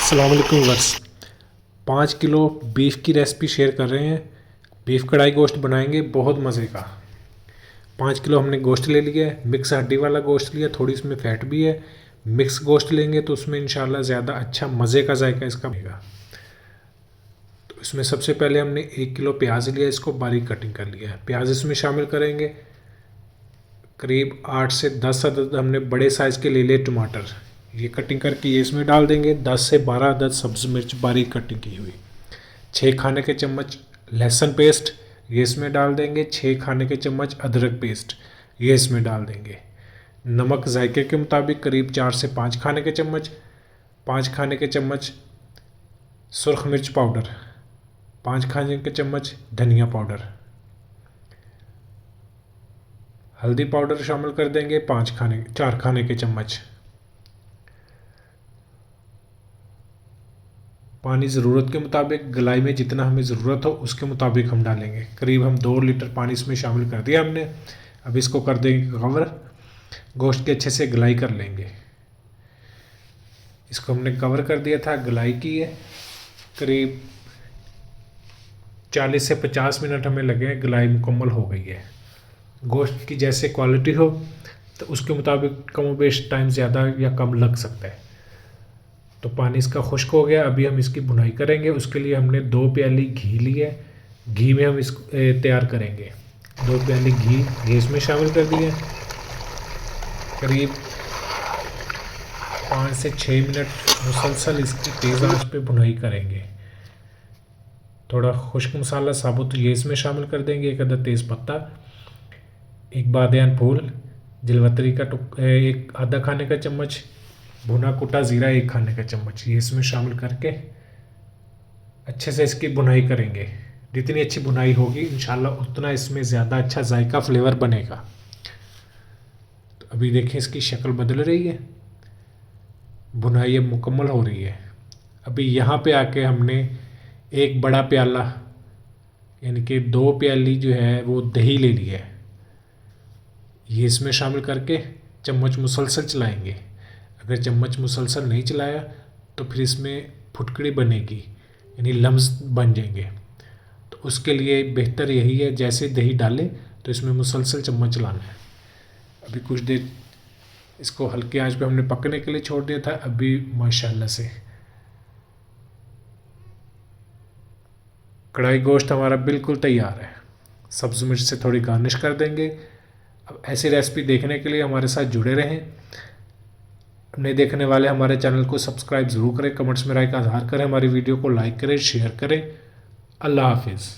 अस्सलाम वालेकुम viewers. 5 kilo beef की रेसिपी शेयर कर रहे हैं। बीफ कढ़ाई गोश्त बनाएंगे बहुत मज़े का। 5 किलो हमने गोश्त ले लिया है, मिक्स हड्डी वाला गोश्त लिया, थोड़ी इसमें फ़ैट भी है। मिक्स गोश्त लेंगे तो उसमें इंशाल्लाह ज़्यादा अच्छा मज़े का जायका इसका बनेगा। तो इसमें सबसे पहले हमने 1 किलो प्याज लिया, इसको बारीक कटिंग कर लिया है। प्याज इसमें शामिल करेंगे। करीब 8 से 10 अदद हमने बड़े साइज़ के ले लिए टमाटर, ये कटिंग करके ये इसमें डाल देंगे। 10 से 12 अदद सब्ज़ मिर्च बारीक कटिंग की हुई। 6 खाने के चम्मच लहसुन पेस्ट ये इसमें डाल देंगे। 6 खाने के चम्मच अदरक पेस्ट ये इसमें डाल देंगे। नमक जायके के मुताबिक करीब 4 से 5 खाने के चम्मच। 5 खाने के चम्मच सुरख मिर्च पाउडर, 5 खाने के चम्मच धनिया पाउडर। हल्दी पाउडर शामिल कर देंगे 4 खाने के चम्मच। पानी ज़रूरत के मुताबिक, गलाई में जितना हमें ज़रूरत हो उसके मुताबिक हम डालेंगे। करीब हम 2 लीटर पानी इसमें शामिल कर दिया हमने। अब इसको कर देंगे कवर, गोश्त के अच्छे से गलाई कर लेंगे। इसको हमने कवर कर दिया था, गलाई की है। करीब 40 से 50 मिनट हमें लगे, गलाई मुकम्मल हो गई है। गोश्त की जैसे क्वालिटी हो तो उसके मुताबिक कम बेश टाइम ज़्यादा या कम लग सकता है। तो पानी इसका खुश्क हो गया, अभी हम इसकी भुनाई करेंगे। उसके लिए हमने 2 प्याली घी ली है, घी में हम इसको तैयार करेंगे। 2 प्याली घी इसमें शामिल कर दिए। करीब 5 से 6 मिनट मुसलसल इसकी तेज़ आंच पे भुनाई करेंगे। थोड़ा खुश्क मसाला साबुत ये इसमें शामिल कर देंगे। 1 अदद तेज़ पत्ता, 1 बादियान फूल, जलवतरी का एक आधा खाने का चम्मच, भुना कुटा ज़ीरा 1 खाने का चम्मच ये इसमें शामिल करके अच्छे से इसकी भुनाई करेंगे। जितनी अच्छी भुनाई होगी इंशाल्लाह उतना इसमें ज़्यादा अच्छा जायका फ्लेवर बनेगा। तो अभी देखें इसकी शक्ल बदल रही है, भुनाई अब मुकम्मल हो रही है। अभी यहाँ पे आके हमने 1 बड़ा प्याला यानी कि 2 प्याली जो है वो दही ले ली है, ये इसमें शामिल करके चम्मच मुसलसल चलाएंगे। अगर चम्मच मुसलसल नहीं चलाया तो फिर इसमें फुटकड़ी बनेगी, यानी लम्स बन जाएंगे। तो उसके लिए बेहतर यही है जैसे दही डालें तो इसमें मुसलसल चम्मच चलाना है। अभी कुछ देर इसको हल्के आंच पे हमने पकने के लिए छोड़ दिया था। अभी माशाल्लाह से कढ़ाई गोश्त हमारा बिल्कुल तैयार है। सब्ज़ मिर्च से थोड़ी गार्निश कर देंगे। अब ऐसी रेसिपी देखने के लिए हमारे साथ जुड़े रहें। नए देखने वाले हमारे चैनल को सब्सक्राइब ज़रूर करें, कमेंट्स में राय का इज़हार करें, हमारी वीडियो को लाइक करें, शेयर करें। अल्लाह हाफिज़।